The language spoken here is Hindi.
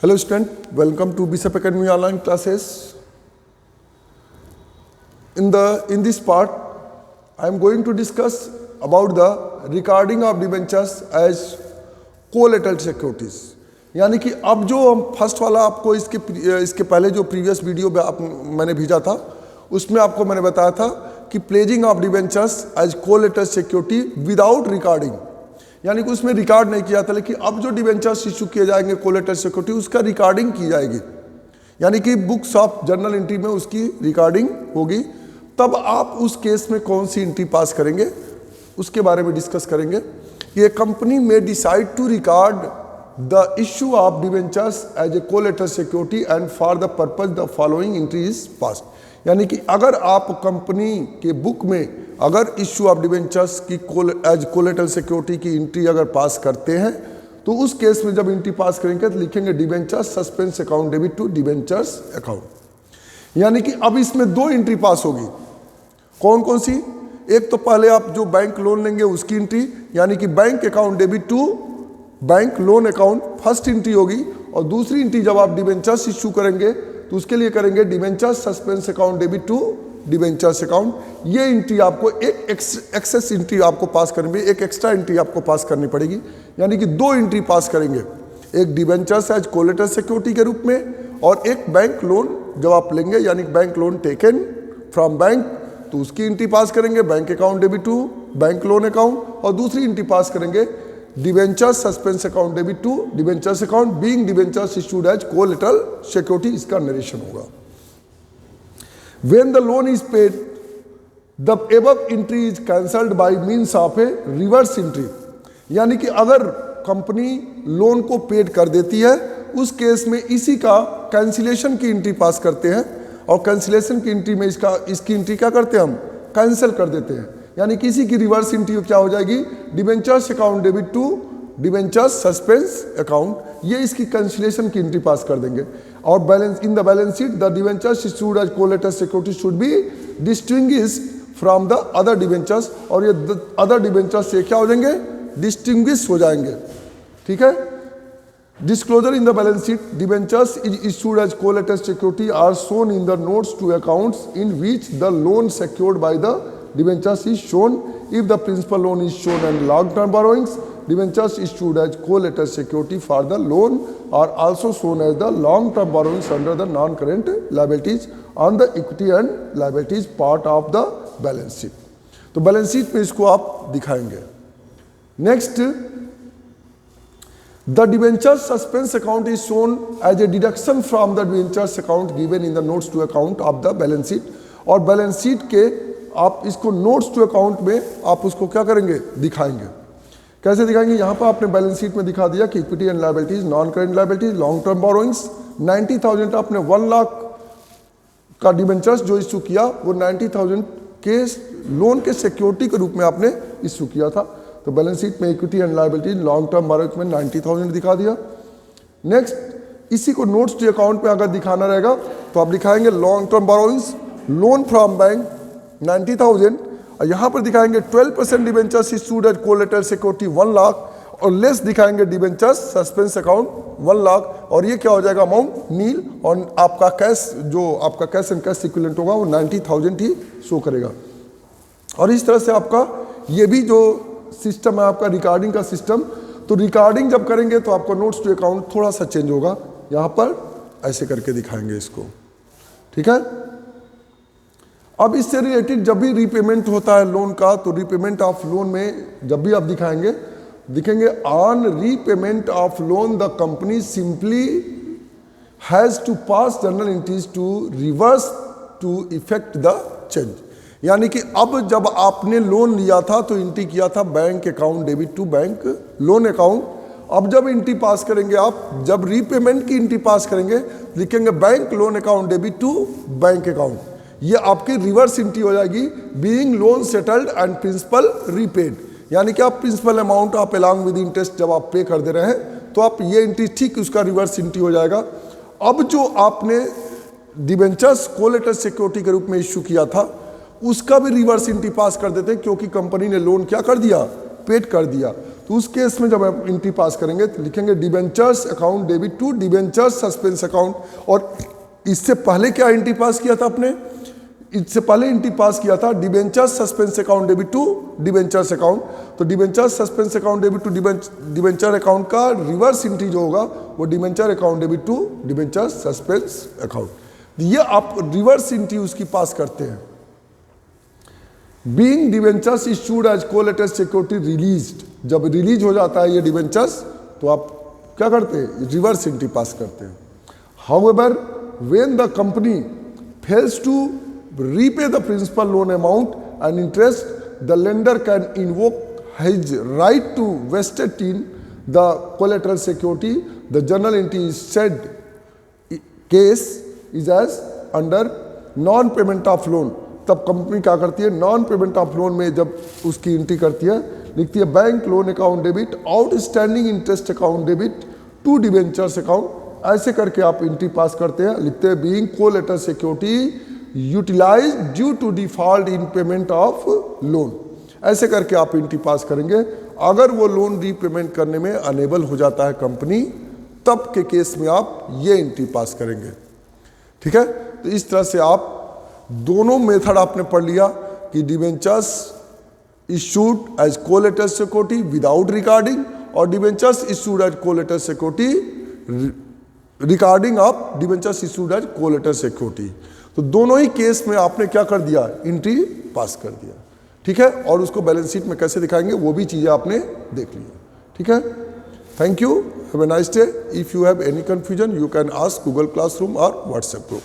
Hello student, welcome to Bishop Academy online classes. In this part, I am going to discuss about the recording of debentures as collateral securities. यानी कि अब जो हम फर्स्ट वाला आपको इसके पहले जो प्रीवियस वीडियो मैंने भेजा था उसमें आपको मैंने बताया था कि pledging of debentures as collateral security without recording, यानी कि उसमें रिकॉर्ड नहीं किया था, लेकिन अब जो डिबेंचर्स इशू किए जाएंगे कोलेटरल सिक्योरिटी उसका रिकॉर्डिंग की जाएगी, यानी कि बुक्स ऑफ जर्नल एंट्री में उसकी रिकॉर्डिंग होगी। तब आप उस केस में कौन सी एंट्री पास करेंगे उसके बारे में डिस्कस करेंगे। ये कंपनी में decide to record the issue of debentures as a collateral security and for the purpose the following entry is pass, यानी कि अगर आप कंपनी के बुक में अगर इशू ऑफ डिबेंचर्स की एज कोलेटरल सिक्योरिटी की एंट्री अगर पास करते हैं तो उस केस में जब एंट्री पास करेंगे तो लिखेंगे debentures suspense account debit to debentures account, यानी कि अब इसमें दो एंट्री पास होगी। कौन कौन सी? एक तो पहले आप जो बैंक लोन लेंगे उसकी एंट्री, यानी कि bank account debit to bank loan account first entry होगी, और दूसरी एंट्री जब आप डिबेंचर्स इशू करेंगे तो उसके लिए करेंगे debentures suspense account debit to debentures account. ये एंट्री आपको एक एक्सेस एंट्री आपको पास करनी पड़ेगी, एक एक्स्ट्रा एंट्री आपको पास करनी पड़ेगी, यानी कि दो एंट्री पास करेंगे, एक डिबेंचर्स एज कोलेटरल सिक्योरिटी के रूप में और एक बैंक लोन जब आप लेंगे यानी bank loan taken from bank तो उसकी एंट्री पास करेंगे bank account debit to bank loan account, और दूसरी एंट्री पास करेंगे debentures suspense account debit to debentures account being debentures issued as collateral security, इसका नरेशन होगा। When the loan is paid, the above entry is cancelled by means of a reverse entry, यानी कि अगर कंपनी लोन को पेड कर देती है उस केस में इसी का कैंसिलेशन की एंट्री पास करते हैं, और कैंसिलेशन की एंट्री में इसकी एंट्री क्या करते हैं हम कैंसिल कर देते हैं, यानी कि इसी की रिवर्स एंट्री क्या हो जाएगी debentures account debit to debentures suspense account, ये इसकी कैंसिलेशन की एंट्री पास कर देंगे। और balance in the balance sheet the debentures issued as collateral security should be distinguished from the other debentures, और ये अदर डिबेंचर्स से क्या हो जाएंगे डिस्टिंग्विश हो जाएंगे, ठीक है। Disclosure in the balance sheet debentures is issued as collateral security are shown in the notes to accounts in which the loan secured by the debentures is shown. If the principal loan is shown and long-term borrowings, debentures issued as collateral security for the loan are also shown as the long-term borrowings under the non-current liabilities on the equity and liabilities part of the balance sheet. तो बैलेंस शीट में इसको आप दिखाएंगे। Next, the debentures suspense account is shown as a deduction from the debentures account given in the notes to account of the balance sheet, और बैलेंस शीट के आप इसको नोट्स टू अकाउंट में आप उसको क्या करेंगे दिखाएंगे। कैसे दिखाएंगे? यहाँ पर आपने बैलेंस शीट में दिखा दिया कि equity and liabilities non current liabilities long term borrowings 90,000 आपने 1 लाख का डिबेंचर्स जो इशू किया वो 90,000 के लोन के सिक्योरिटी के रूप में आपने इशू किया था, तो बैलेंस शीट में equity and liabilities long term borrowings में 90,000 दिखा दिया। नेक्स्ट, इसी को नोट्स टू अकाउंट में अगर दिखाना रहेगा तो आप दिखाएंगे long term borrowings loan from bank 90,000, और यहाँ पर दिखाएंगे 12% debentures issued as collateral security 1 lakh, और लेस दिखाएंगे डिबेंचर्स सस्पेंस अकाउंट 1 लाख, और ये क्या हो जाएगा अमाउंट नील, और आपका कैश जो आपका कैश एंड कैश इक्विवेलेंट होगा वो 90,000 ही शो करेगा। और इस तरह से आपका ये भी जो सिस्टम है आपका रिकॉर्डिंग का सिस्टम, तो रिकॉर्डिंग जब करेंगे तो आपका नोट्स टू अकाउंट थोड़ा सा चेंज होगा, यहाँ पर ऐसे करके दिखाएंगे इसको, ठीक है। अब इससे रिलेटेड जब भी रीपेमेंट होता है लोन का तो रीपेमेंट ऑफ लोन में जब भी आप दिखेंगे on repayment of loan the company simply has to pass journal entries to reverse to effect the change, यानी कि अब जब आपने लोन लिया था तो एंट्री किया था bank account debit to bank loan account, अब जब एंट्री पास करेंगे आप जब रीपेमेंट की एंट्री पास करेंगे लिखेंगे bank loan account debit to bank account, ये आपकी रिवर्स एंट्री हो जाएगी being loan settled and principal repaid, यानी कि आप प्रिंसिपल अमाउंट आप अलॉन्ग विद इंटरेस्ट जब आप पे कर दे रहे हैं तो आप ये एंट्री ठीक उसका रिवर्स एंट्री हो जाएगा। अब जो आपने डिबेंचर्स कोलेटरल सिक्योरिटी के रूप में इशू किया था उसका भी रिवर्स एंट्री पास कर देते हैं, क्योंकि कंपनी ने लोन क्या कर दिया पेड कर दिया, तो उस केस में जब आप एंट्री पास करेंगे तो लिखेंगे debentures account debit to debentures suspense account. और इससे पहले क्या एंट्री पास किया था आपने, इससे पहले एंट्री पास किया था debentures suspense account debit to debentures account. तो debentures suspense account debit to debenture account का रिवर्स एंट्री जो होगा वो debenture account debit to debentures suspense account. ये आप रिवर्स एंट्री उसकी पास करते हैं। Being debentures issued as collateral security released, जब रिलीज हो जाता है ये डिबेंचर्स तो आप क्या करते हैं, रिवर्स एंट्री पास करते हैं। However when the company fails to repay the principal loan amount and interest, the lender can invoke his right to vested in the collateral security. The journal entry is said case is as under non payment of loan। तब कंपनी क्या करती है, नॉन पेमेंट ऑफ लोन में जब उसकी एंट्री करती है, लिखती है bank loan account debit outstanding interest account debit to debentures account. ऐसे करके आप एंट्री पास करते हैं, लिखते हैं being collateral security utilise due to default in payment of loan. ऐसे करके आप एंट्री पास करेंगे। अगर वो लोन रीपेमेंट करने में अनेबल हो जाता है कंपनी, तब के केस में आप ये एंट्री पास करेंगे। ठीक है, तो इस तरह से आप दोनों मेथड आपने पढ़ लिया कि debentures issued as collateral security without recording और debentures issued as collateral security recording of debentures issued as collateral security. तो दोनों ही केस में आपने क्या कर दिया, एंट्री पास कर दिया। ठीक है, और उसको बैलेंस शीट में कैसे दिखाएंगे वो भी चीज़ें आपने देख लिया। ठीक है, thank you, have a nice day. If you have any confusion you can ask Google classroom और व्हाट्सएप ग्रुप।